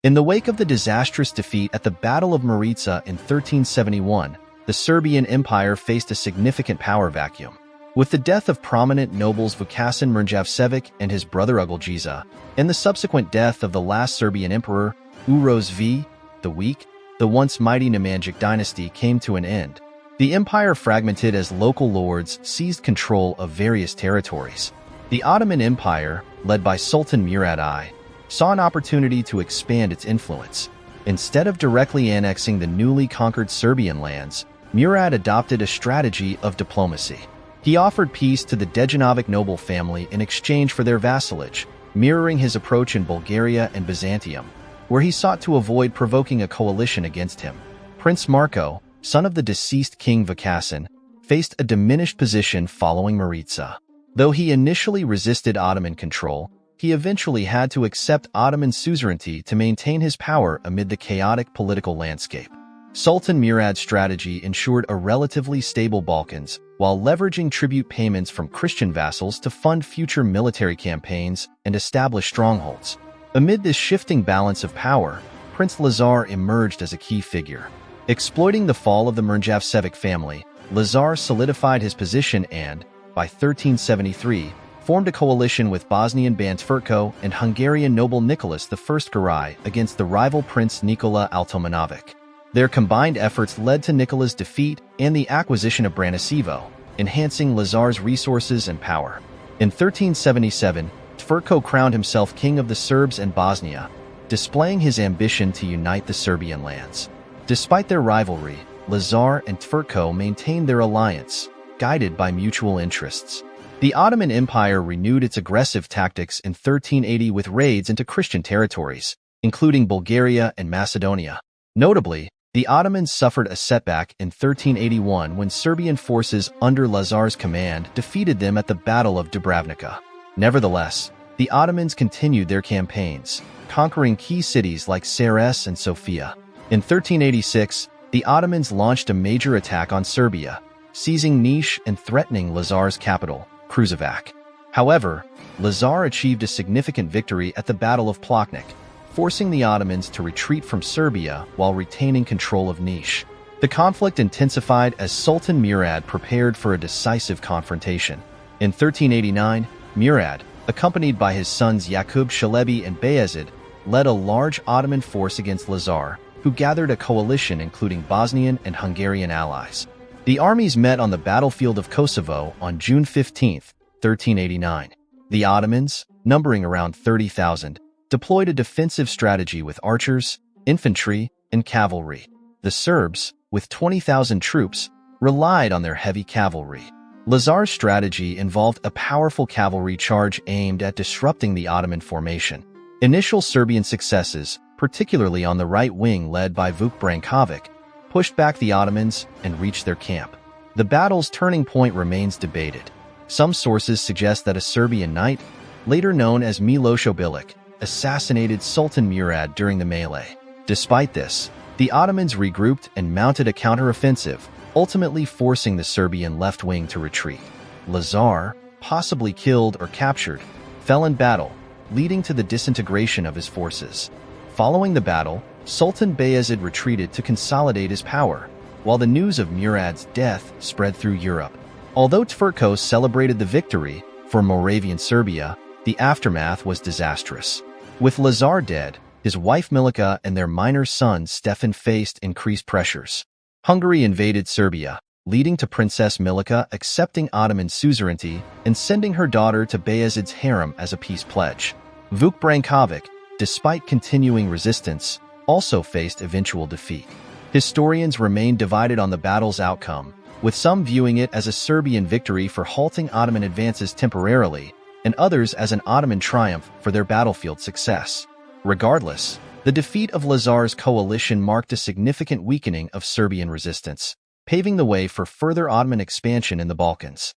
In the wake of the disastrous defeat at the Battle of Maritsa in 1371, the Serbian Empire faced a significant power vacuum. With the death of prominent nobles Vukašin Mrnjavčević and his brother Ugljeza, and the subsequent death of the last Serbian emperor, Uroš V the Weak, the once mighty Nemanjic dynasty came to an end. The empire fragmented as local lords seized control of various territories. The Ottoman Empire, led by Sultan Murad I, saw an opportunity to expand its influence. Instead of directly annexing the newly conquered Serbian lands, Murad adopted a strategy of diplomacy. He offered peace to the Dejanović noble family in exchange for their vassalage, mirroring his approach in Bulgaria and Byzantium, where he sought to avoid provoking a coalition against him. Prince Marko, son of the deceased King Vukašin, faced a diminished position following Maritsa. Though he initially resisted Ottoman control, he eventually had to accept Ottoman suzerainty to maintain his power amid the chaotic political landscape. Sultan Murad's strategy ensured a relatively stable Balkans, while leveraging tribute payments from Christian vassals to fund future military campaigns and establish strongholds. Amid this shifting balance of power, Prince Lazar emerged as a key figure. Exploiting the fall of the Mrnjavčević family, Lazar solidified his position and, by 1373, formed a coalition with Bosnian Ban Tvrtko and Hungarian noble Nicholas I Garai against the rival Prince Nikola Altomanović. Their combined efforts led to Nikola's defeat and the acquisition of Branicevo, enhancing Lazar's resources and power. In 1377, Tvrtko crowned himself king of the Serbs and Bosnia, displaying his ambition to unite the Serbian lands. Despite their rivalry, Lazar and Tvrtko maintained their alliance, guided by mutual interests. The Ottoman Empire renewed its aggressive tactics in 1380 with raids into Christian territories, including Bulgaria and Macedonia. Notably, the Ottomans suffered a setback in 1381 when Serbian forces under Lazar's command defeated them at the Battle of Dubrovnica. Nevertheless, the Ottomans continued their campaigns, conquering key cities like Sarajeva and Sofia. In 1386, the Ottomans launched a major attack on Serbia, seizing Niš and threatening Lazar's capital, Kruševac. However, Lazar achieved a significant victory at the Battle of Pločnik, forcing the Ottomans to retreat from Serbia while retaining control of Niš. The conflict intensified as Sultan Murad prepared for a decisive confrontation. In 1389, Murad, accompanied by his sons Yakub Čelebi and Bayezid, led a large Ottoman force against Lazar, who gathered a coalition including Bosnian and Hungarian allies. The armies met on the battlefield of Kosovo on June 15, 1389. The Ottomans, numbering around 30,000, deployed a defensive strategy with archers, infantry, and cavalry. The Serbs, with 20,000 troops, relied on their heavy cavalry. Lazar's strategy involved a powerful cavalry charge aimed at disrupting the Ottoman formation. Initial Serbian successes, particularly on the right wing led by Vuk Branković, pushed back the Ottomans and reached their camp. The battle's turning point remains debated. Some sources suggest that a Serbian knight, later known as Miloš Obilić, assassinated Sultan Murad during the melee. Despite this, the Ottomans regrouped and mounted a counteroffensive, ultimately forcing the Serbian left wing to retreat. Lazar, possibly killed or captured, fell in battle, leading to the disintegration of his forces. Following the battle, Sultan Bayezid retreated to consolidate his power, while the news of Murad's death spread through Europe. Although Tvrtko celebrated the victory, for Moravian Serbia, the aftermath was disastrous. With Lazar dead, his wife Milica and their minor son Stefan faced increased pressures. Hungary invaded Serbia, leading to Princess Milica accepting Ottoman suzerainty and sending her daughter to Bayezid's harem as a peace pledge. Vuk Branković, despite continuing resistance, also faced eventual defeat. Historians remain divided on the battle's outcome, with some viewing it as a Serbian victory for halting Ottoman advances temporarily, and others as an Ottoman triumph for their battlefield success. Regardless, the defeat of Lazar's coalition marked a significant weakening of Serbian resistance, paving the way for further Ottoman expansion in the Balkans.